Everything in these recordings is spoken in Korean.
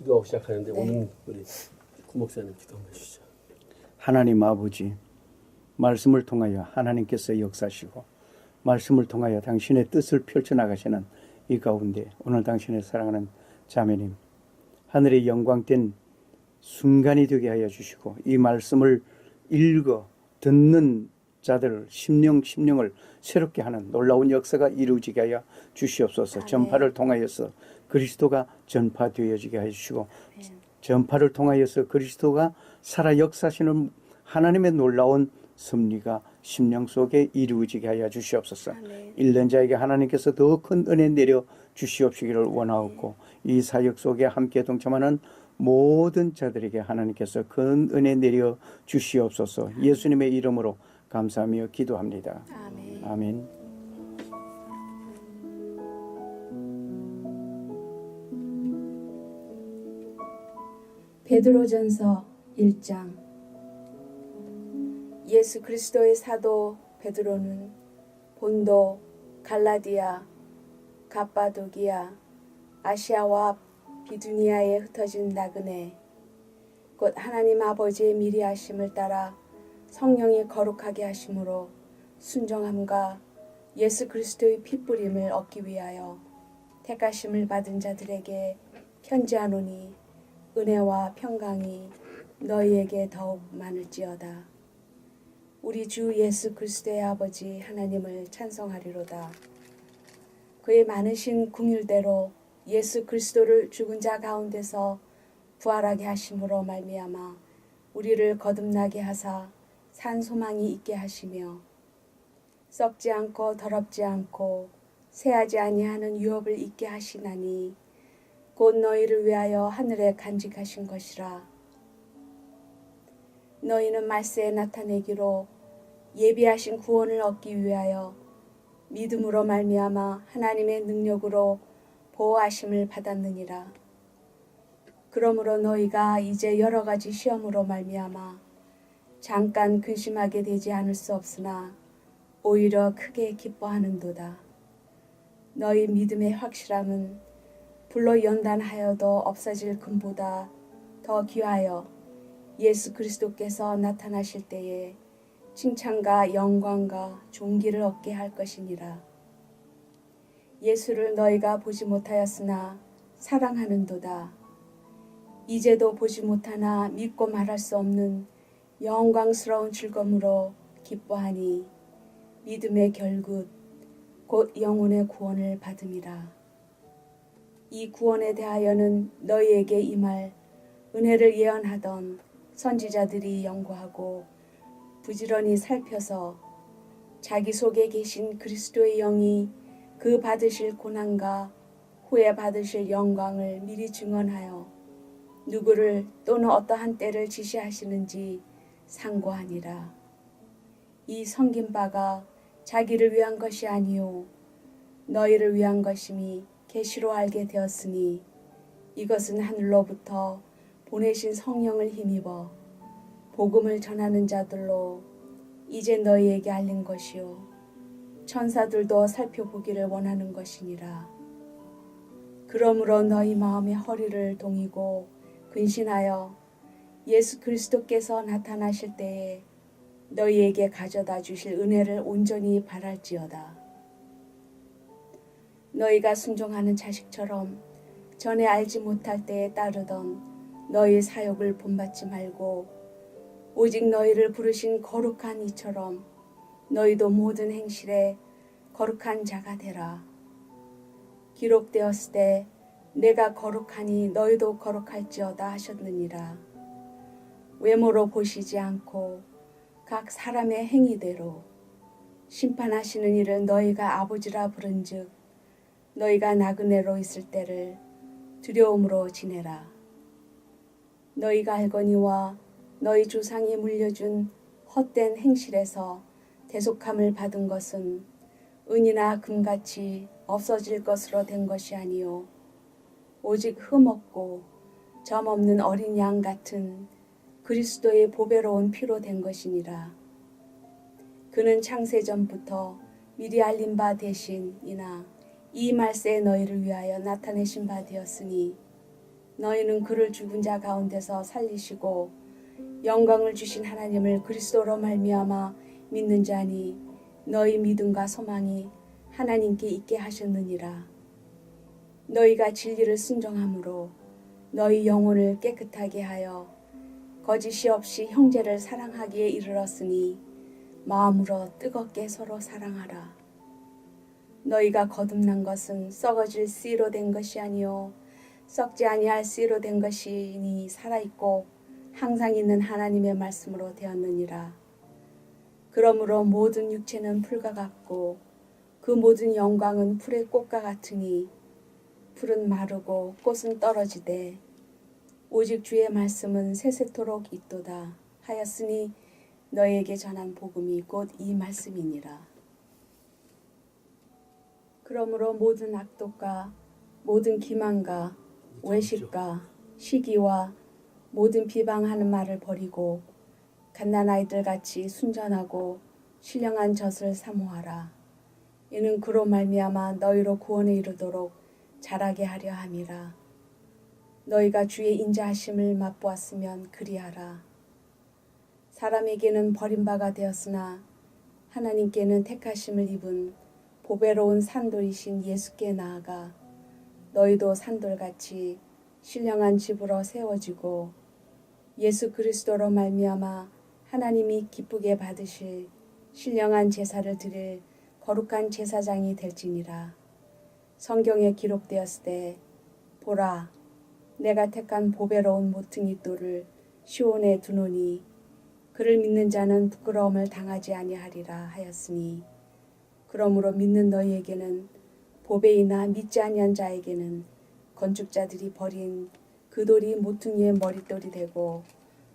기도하고 시작하는데 오늘 우리 구 목사님 기도 한번 해주시죠. 하나님 아버지, 말씀을 통하여 하나님께서 역사하시고 말씀을 통하여 당신의 뜻을 펼쳐나가시는 이 가운데 오늘 당신의 사랑하는 자매님 하늘의 영광된 순간이 되게 하여 주시고 이 말씀을 읽어 듣는 자들 심령을 새롭게 하는 놀라운 역사가 이루어지게 하여 주시옵소서. 아멘. 전파를 통하여서 그리스도가 전파되어지게 하여 주시고 전파를 통하여서 그리스도가 살아 역사하시는 하나님의 놀라운 섭리가 심령 속에 이루어지게 하여 주시옵소서. 아멘. 읽는 자에게 하나님께서 더 큰 은혜 내려 주시옵시기를 원하옵고 이 사역 속에 함께 동참하는 모든 자들에게 하나님께서 큰 은혜 내려 주시옵소서. 예수님의 이름으로 감사하며 기도합니다. 아멘. 아멘. 베드로전서 1장. 예수 그리스도의 사도 베드로는 본도, 갈라디아, 갑바도기아, 아시아와 비두니아에 흩어진 나그네 곧 하나님 아버지의 미리 하심을 따라 성령이 거룩하게 하심으로 순종함과 예수 그리스도의 핏부림을 얻기 위하여 택하심을 받은 자들에게 편지하노니 은혜와 평강이 너희에게 더욱 많을지어다. 우리 주 예수 그리스도의 아버지 하나님을 찬송하리로다. 그의 많으신 궁율대로 예수 그리스도를 죽은 자 가운데서 부활하게 하심으로 말미암아 우리를 거듭나게 하사 산 소망이 있게 하시며 썩지 않고 더럽지 않고 새하지 아니하는 유업을 있게 하시나니 곧 너희를 위하여 하늘에 간직하신 것이라. 너희는 말세에 나타내기로 예비하신 구원을 얻기 위하여 믿음으로 말미암아 하나님의 능력으로 보호하심을 받았느니라. 그러므로 너희가 이제 여러 가지 시험으로 말미암아 잠깐 근심하게 되지 않을 수 없으나 오히려 크게 기뻐하는도다. 너희 믿음의 확실함은 불로 연단하여도 없어질 금보다 더 귀하여 예수 그리스도께서 나타나실 때에 칭찬과 영광과 존귀를 얻게 할 것이니라. 예수를 너희가 보지 못하였으나 사랑하는도다. 이제도 보지 못하나 믿고 말할 수 없는 영광스러운 즐거움으로 기뻐하니 믿음의 결국 곧 영혼의 구원을 받음이라. 이 구원에 대하여는 너희에게 임할 은혜를 예언하던 선지자들이 연구하고 부지런히 살펴서 자기 속에 계신 그리스도의 영이 그 받으실 고난과 후에 받으실 영광을 미리 증언하여 누구를 또는 어떠한 때를 지시하시는지 상고하니라. 이 섬긴 바가 자기를 위한 것이 아니요 너희를 위한 것임이 계시로 알게 되었으니 이것은 하늘로부터 보내신 성령을 힘입어 복음을 전하는 자들로 이제 너희에게 알린 것이요 천사들도 살펴보기를 원하는 것이니라. 그러므로 너희 마음의 허리를 동이고 근신하여 예수 그리스도께서 나타나실 때에 너희에게 가져다 주실 은혜를 온전히 바랄지어다. 너희가 순종하는 자식처럼 전에 알지 못할 때에 따르던 너희 사욕을 본받지 말고 오직 너희를 부르신 거룩한 이처럼 너희도 모든 행실에 거룩한 자가 되라. 기록되었을 때 내가 거룩하니 너희도 거룩할지어다 하셨느니라. 외모로 보시지 않고 각 사람의 행위대로 심판하시는 이를 너희가 아버지라 부른즉 너희가 나그네로 있을 때를 두려움으로 지내라. 너희가 알거니와 너희 조상이 물려준 헛된 행실에서 대속함을 받은 것은 은이나 금같이 없어질 것으로 된 것이 아니요 오직 흠없고 점없는 어린 양 같은 그리스도의 보배로운 피로 된 것이니라. 그는 창세전부터 미리 알린 바 되신이나 이 말세에 너희를 위하여 나타내신 바 되었으니 너희는 그를 죽은 자 가운데서 살리시고 영광을 주신 하나님을 그리스도로 말미암아 믿는 자니 너희 믿음과 소망이 하나님께 있게 하셨느니라. 너희가 진리를 순종함으로 너희 영혼을 깨끗하게 하여 거짓이 없이 형제를 사랑하기에 이르렀으니 마음으로 뜨겁게 서로 사랑하라. 너희가 거듭난 것은 썩어질 씨로 된 것이 아니요 썩지 아니할 씨로 된 것이니 살아있고 항상 있는 하나님의 말씀으로 되었느니라. 그러므로 모든 육체는 풀과 같고 그 모든 영광은 풀의 꽃과 같으니 풀은 마르고 꽃은 떨어지되 오직 주의 말씀은 세세토록 있도다 하였으니 너희에게 전한 복음이 곧 이 말씀이니라. 그러므로 모든 악독과 모든 기만과 외식과 시기와 모든 비방하는 말을 버리고 갓난아이들 같이 순전하고 신령한 젖을 사모하라. 이는 그로 말미암아 너희로 구원에 이르도록 자라게 하려 함이라. 너희가 주의 인자하심을 맛보았으면 그리하라. 사람에게는 버림바가 되었으나 하나님께는 택하심을 입은 보배로운 산돌이신 예수께 나아가 너희도 산돌같이 신령한 집으로 세워지고 예수 그리스도로 말미암아 하나님이 기쁘게 받으실 신령한 제사를 드릴 거룩한 제사장이 될지니라. 성경에 기록되었을 때 보라 내가 택한 보배로운 모퉁이 돌을 시온에 두노니 그를 믿는 자는 부끄러움을 당하지 아니하리라 하였으니 그러므로 믿는 너희에게는 보배이나 믿지 아니한 자에게는 건축자들이 버린 그 돌이 모퉁이의 머릿돌이 되고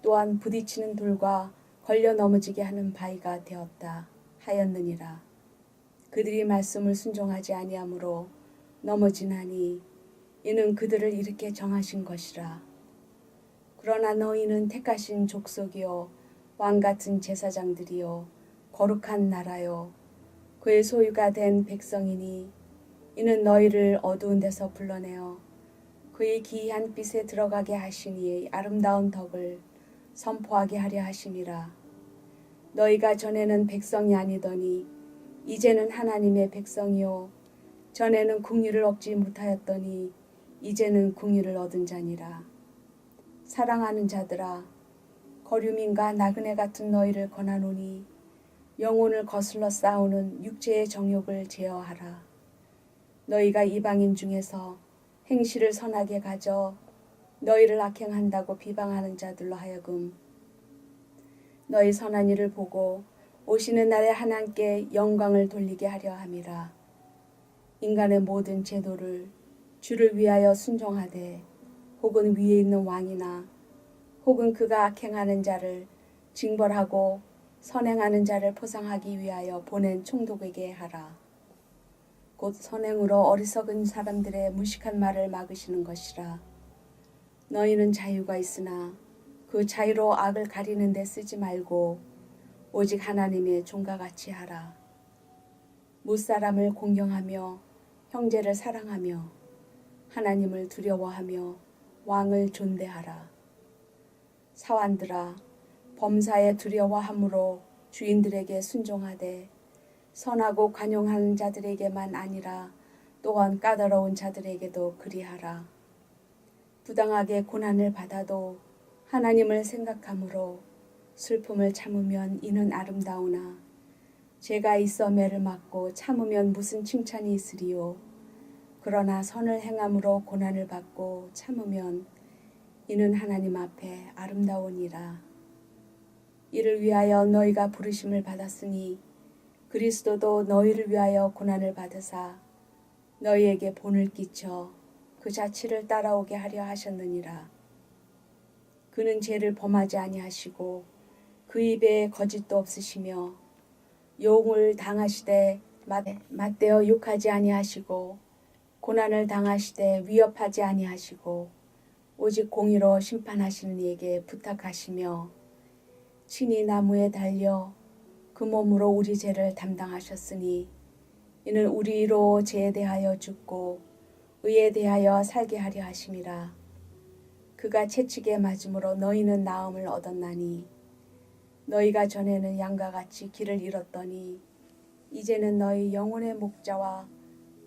또한 부딪히는 돌과 걸려 넘어지게 하는 바위가 되었다 하였느니라. 그들이 말씀을 순종하지 아니하므로 넘어지나니 이는 그들을 이렇게 정하신 것이라. 그러나 너희는 택하신 족속이요 왕같은 제사장들이요 거룩한 나라요 그의 소유가 된 백성이니 이는 너희를 어두운 데서 불러내어 그의 기이한 빛에 들어가게 하시니 아름다운 덕을 선포하게 하려 하심이라. 너희가 전에는 백성이 아니더니 이제는 하나님의 백성이요 전에는 궁유를 얻지 못하였더니 이제는 궁유를 얻은 자니라. 사랑하는 자들아 거류민과 나그네 같은 너희를 권하노니 영혼을 거슬러 싸우는 육체의 정욕을 제어하라. 너희가 이방인 중에서 행실을 선하게 가져 너희를 악행한다고 비방하는 자들로 하여금 너희 선한 일을 보고 오시는 날에 하나님께 영광을 돌리게 하려 함이라. 인간의 모든 제도를 주를 위하여 순종하되 혹은 위에 있는 왕이나 혹은 그가 악행하는 자를 징벌하고 선행하는 자를 포상하기 위하여 보낸 총독에게 하라. 곧 선행으로 어리석은 사람들의 무식한 말을 막으시는 것이라. 너희는 자유가 있으나 그 자유로 악을 가리는 데 쓰지 말고 오직 하나님의 종과 같이 하라. 무사람을 공경하며 형제를 사랑하며 하나님을 두려워하며 왕을 존대하라. 사환들아 범사에 두려워함으로 주인들에게 순종하되 선하고 관용하는 자들에게만 아니라 또한 까다로운 자들에게도 그리하라. 부당하게 고난을 받아도 하나님을 생각함으로 슬픔을 참으면 이는 아름다우나 죄가 있어 매를 맞고 참으면 무슨 칭찬이 있으리요. 그러나 선을 행함으로 고난을 받고 참으면 이는 하나님 앞에 아름다우니라. 이를 위하여 너희가 부르심을 받았으니 그리스도도 너희를 위하여 고난을 받으사 너희에게 본을 끼쳐 그 자취를 따라오게 하려 하셨느니라. 그는 죄를 범하지 아니하시고 그 입에 거짓도 없으시며 용을 당하시되 맞대어 욕하지 아니하시고 고난을 당하시되 위협하지 아니하시고 오직 공의로 심판하시는 이에게 부탁하시며 친히 나무에 달려 그 몸으로 우리 죄를 담당하셨으니 이는 우리로 죄에 대하여 죽고 의에 대하여 살게 하려 하심이라. 그가 채찍에 맞음으로 너희는 나음을 얻었나니 너희가 전에는 양과 같이 길을 잃었더니 이제는 너희 영혼의 목자와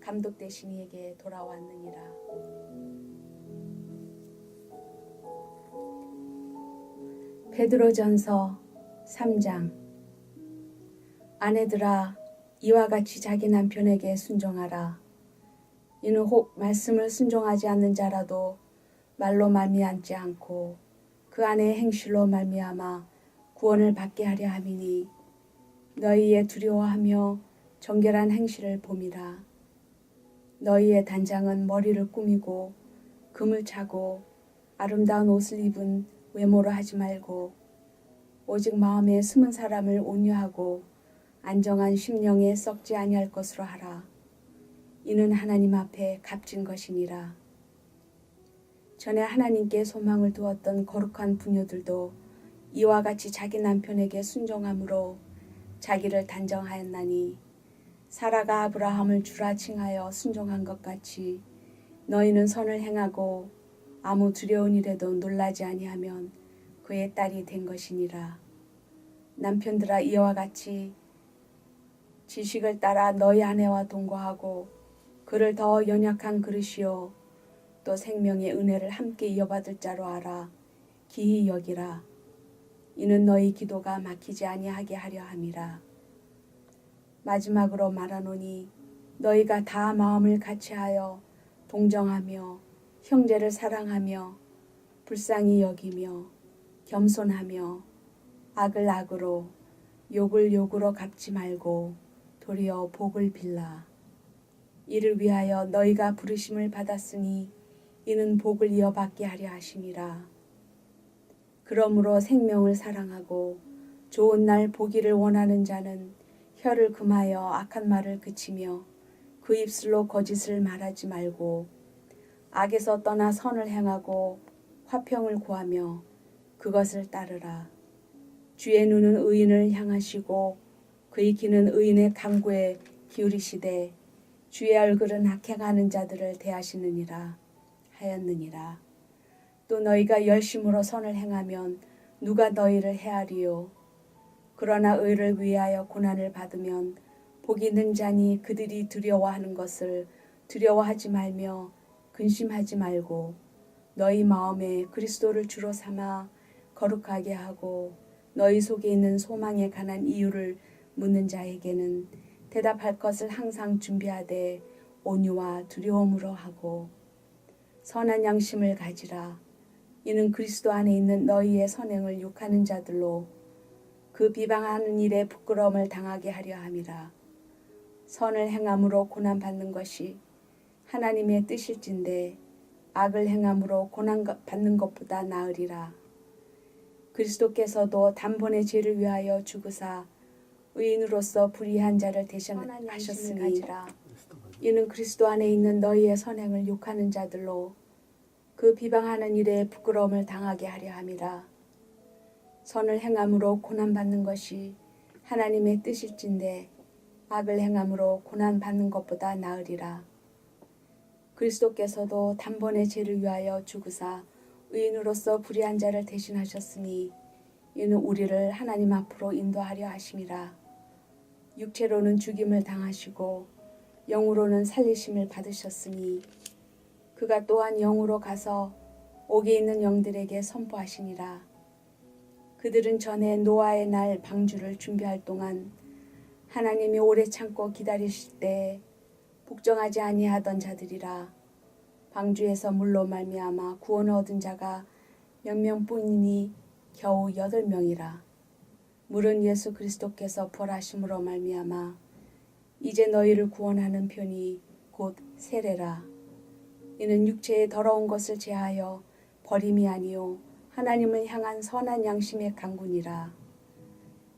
감독 되신 이에게 돌아왔느니라. 베드로전서 3장. 아내들아, 이와 같이 자기 남편에게 순종하라. 이는 혹 말씀을 순종하지 않는 자라도 말로 말미암지 않고 그 안에 행실로 말미암아 구원을 받게 하려 함이니 너희의 두려워하며 정결한 행실을 봄이라. 너희의 단장은 머리를 꾸미고 금을 차고 아름다운 옷을 입은 외모로 하지 말고 오직 마음에 숨은 사람을 온유하고 안정한 심령에 썩지 아니할 것으로 하라. 이는 하나님 앞에 값진 것이니라. 전에 하나님께 소망을 두었던 거룩한 부녀들도 이와 같이 자기 남편에게 순종함으로 자기를 단정하였나니 사라가 아브라함을 주라 칭하여 순종한 것 같이 너희는 선을 행하고 아무 두려운 일에도 놀라지 아니하면 그의 딸이 된 것이니라. 남편들아, 이와 같이 지식을 따라 너희 아내와 동거하고 그를 더 연약한 그릇이요 또 생명의 은혜를 함께 이어받을 자로 알아 기히 여기라. 이는 너희 기도가 막히지 아니하게 하려 함이라. 마지막으로 말하노니 너희가 다 마음을 같이하여 동정하며 형제를 사랑하며 불쌍히 여기며 겸손하며 악을 악으로 욕을 욕으로 갚지 말고 도리어 복을 빌라. 이를 위하여 너희가 부르심을 받았으니 이는 복을 이어받게 하려 하심이라. 그러므로 생명을 사랑하고 좋은 날 보기를 원하는 자는 혀를 금하여 악한 말을 그치며 그 입술로 거짓을 말하지 말고 악에서 떠나 선을 행하고 화평을 구하며 그것을 따르라. 주의 눈은 의인을 향하시고 그의 귀는 의인의 간구에 기울이시되 주의 얼굴은 악행하는 자들을 대하시느니라 하였느니라. 또 너희가 열심으로 선을 행하면 누가 너희를 해하리요. 그러나 의를 위하여 고난을 받으면 복이 있는 자니 그들이 두려워하는 것을 두려워하지 말며 근심하지 말고 너희 마음에 그리스도를 주로 삼아 거룩하게 하고 너희 속에 있는 소망에 관한 이유를 묻는 자에게는 대답할 것을 항상 준비하되 온유와 두려움으로 하고 선한 양심을 가지라. 이는 그리스도 안에 있는 너희의 선행을 욕하는 자들로 그 비방하는 일에 부끄러움을 당하게 하려 함이라. 선을 행함으로 고난받는 것이 하나님의 뜻일진데 악을 행함으로 고난받는 것보다 나으리라. 그리스도께서도 단번에 죄를 위하여 죽으사 의인으로서 불의한 자를 대신하셨으니 이는 그리스도 안에 있는 너희의 선행을 욕하는 자들로 그 비방하는 일에 부끄러움을 당하게 하려 함이라. 선을 행함으로 고난받는 것이 하나님의 뜻일진데 악을 행함으로 고난받는 것보다 나으리라. 그리스도께서도 단번에 죄를 위하여 죽으사 의인으로서 불의한 자를 대신하셨으니 이는 우리를 하나님 앞으로 인도하려 하심이라. 육체로는 죽임을 당하시고 영으로는 살리심을 받으셨으니 그가 또한 영으로 가서 옥에 있는 영들에게 선포하시니라. 그들은 전에 노아의 날 방주를 준비할 동안 하나님이 오래 참고 기다리실 때 복종하지 아니하던 자들이라. 방주에서 물로 말미암아 구원을 얻은 자가 몇 명뿐이니 겨우 8명이라. 물은 예수 그리스도께서 부활하심으로 말미암아 이제 너희를 구원하는 편이 곧 세례라. 이는 육체의 더러운 것을 제하여 버림이 아니요 하나님을 향한 선한 양심의 강군이라.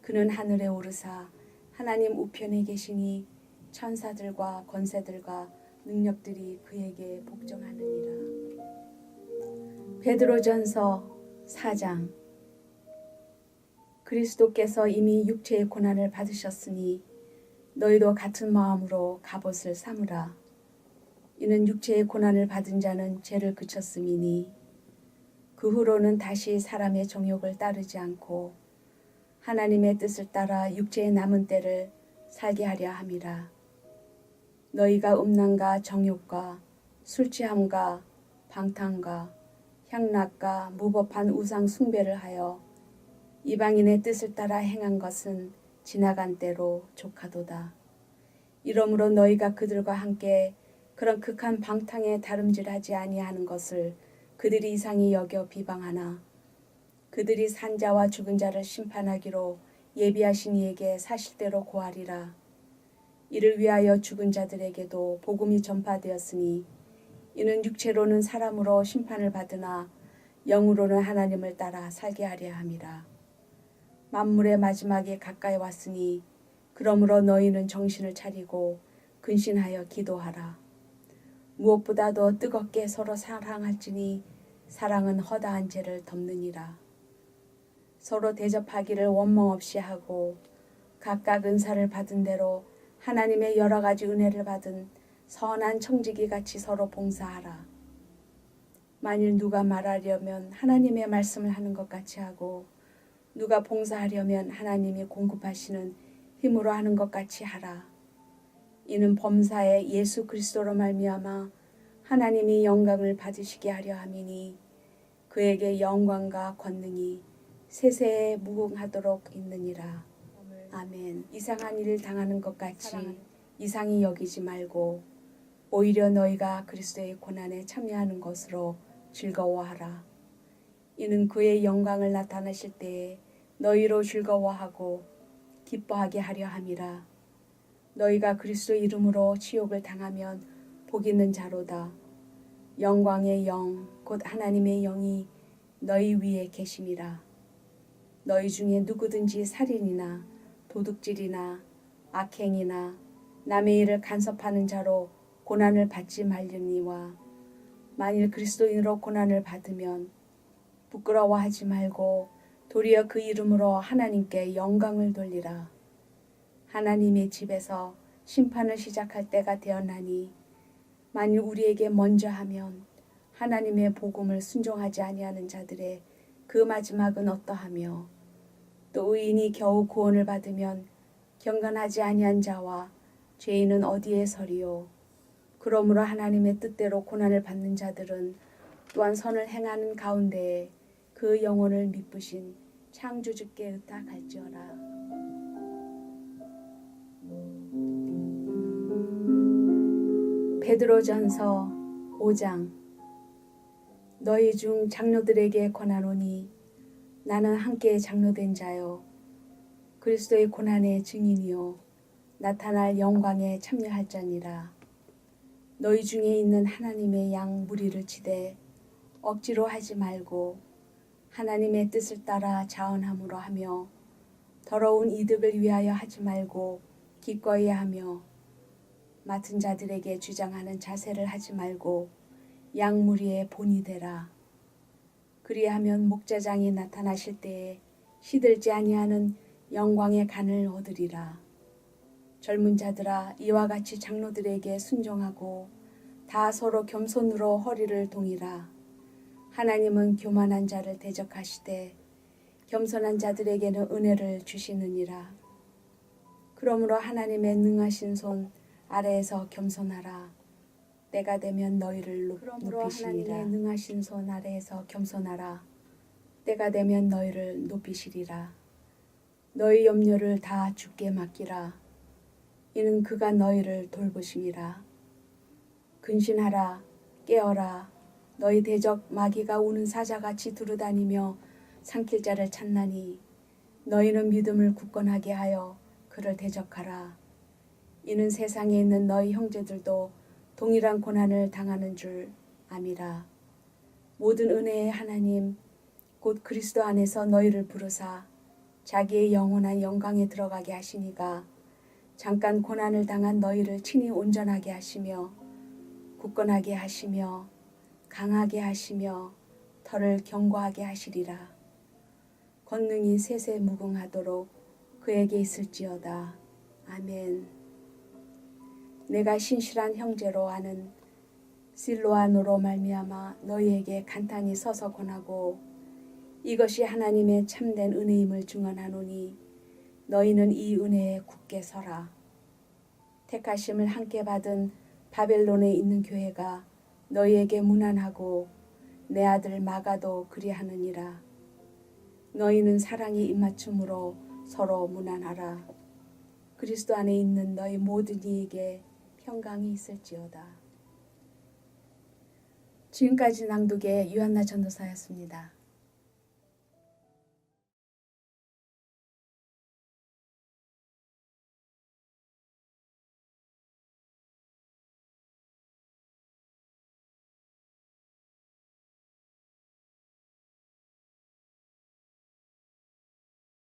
그는 하늘에 오르사 하나님 우편에 계시니 천사들과 권세들과 능력들이 그에게 복종하느니라. 베드로전서 4장. 그리스도께서 이미 육체의 고난을 받으셨으니 너희도 같은 마음으로 갑옷을 삼으라. 이는 육체의 고난을 받은 자는 죄를 그쳤음이니 그 후로는 다시 사람의 정욕을 따르지 않고 하나님의 뜻을 따라 육체의 남은 때를 살게 하려 함이라. 너희가 음란과 정욕과 술 취함과 방탕과 향락과 무법한 우상 숭배를 하여 이방인의 뜻을 따라 행한 것은 지나간 때로 족하도다. 이러므로 너희가 그들과 함께 그런 극한 방탕에 다름질하지 아니하는 것을 그들이 이상히 여겨 비방하나 그들이 산 자와 죽은 자를 심판하기로 예비하신 이에게 사실대로 고하리라. 이를 위하여 죽은 자들에게도 복음이 전파되었으니 이는 육체로는 사람으로 심판을 받으나 영으로는 하나님을 따라 살게 하려 함이라. 만물의 마지막이 가까이 왔으니 그러므로 너희는 정신을 차리고 근신하여 기도하라. 무엇보다도 뜨겁게 서로 사랑할지니 사랑은 허다한 죄를 덮느니라. 서로 대접하기를 원망 없이 하고 각각 은사를 받은 대로 하나님의 여러 가지 은혜를 받은 선한 청지기 같이 서로 봉사하라. 만일 누가 말하려면 하나님의 말씀을 하는 것 같이 하고 누가 봉사하려면 하나님이 공급하시는 힘으로 하는 것 같이 하라. 이는 범사에 예수 그리스도로 말미암아 하나님이 영광을 받으시게 하려 함이니 그에게 영광과 권능이 세세에 무궁하도록 있느니라. 아멘. 이상한 일을 당하는 것 같이 이상히 여기지 말고 오히려 너희가 그리스도의 고난에 참여하는 것으로 즐거워하라. 이는 그의 영광을 나타내실 때에 너희로 즐거워하고 기뻐하게 하려 함이라. 너희가 그리스도 이름으로 치욕을 당하면 복 있는 자로다. 영광의 영 곧 하나님의 영이 너희 위에 계심이라. 너희 중에 누구든지 살인이나 도둑질이나 악행이나 남의 일을 간섭하는 자로 고난을 받지 말려니와 만일 그리스도인으로 고난을 받으면 부끄러워하지 말고 도리어 그 이름으로 하나님께 영광을 돌리라. 하나님의 집에서 심판을 시작할 때가 되었나니 만일 우리에게 먼저 하면 하나님의 복음을 순종하지 아니하는 자들의 그 마지막은 어떠하며 또 의인이 겨우 구원을 받으면 경건하지 아니한 자와 죄인은 어디에 서리요. 그러므로 하나님의 뜻대로 고난을 받는 자들은 또한 선을 행하는 가운데에 그 영혼을 미쁘신 창조주께 의탁할지어라. 베드로전서 5장. 너희 중 장로들에게 권하노니 나는 함께 장로된 자요 그리스도의 고난의 증인이요 나타날 영광에 참여할 자니라. 너희 중에 있는 하나님의 양 무리를 치되 억지로 하지 말고 하나님의 뜻을 따라 자원함으로 하며 더러운 이득을 위하여 하지 말고 기꺼이 하며 맡은 자들에게 주장하는 자세를 하지 말고 양 무리의 본이 되라. 그리하면 목자장이 나타나실 때에 시들지 아니하는 영광의 간을 얻으리라. 젊은 자들아 이와 같이 장로들에게 순종하고 다 서로 겸손으로 허리를 동이라. 하나님은 교만한 자를 대적하시되 겸손한 자들에게는 은혜를 주시느니라. 그러므로 하나님의 능하신 손 아래에서 겸손하라. 때가 되면 너희를 높이시리라. 하나님의 능하신 손 아래에서 겸손하라. 때가 되면 너희를 높이시리라. 너희 염려를 다 주께 맡기라. 이는 그가 너희를 돌보심이라. 근신하라. 깨어라. 너희 대적 마귀가 우는 사자같이 두루다니며 삼킬 자를 찾나니 너희는 믿음을 굳건하게 하여 그를 대적하라. 이는 세상에 있는 너희 형제들도 동일한 고난을 당하는 줄 암이라. 모든 은혜의 하나님 곧 그리스도 안에서 너희를 부르사 자기의 영원한 영광에 들어가게 하시니가 잠깐 고난을 당한 너희를 친히 온전하게 하시며 굳건하게 하시며 강하게 하시며 털을 견고하게 하시리라. 권능이 세세 무궁하도록 그에게 실로아노로 말미암아 너희에게 간단히 서서 권하고 이것이 하나님의 참된 은혜임을 증언하노니 너희는 이 은혜에 굳게 서라. 택하심을 함께 받은 바벨론에 있는 교회가 너희에게 문안하고 내 아들 마가도 그리하느니라. 너희는 사랑이 입맞춤으로 서로 문안하라. 그리스도 안에 있는 너희 모든 이에게 평강이 있을지어다. 지금까지 낭독의 유한나 전도사였습니다.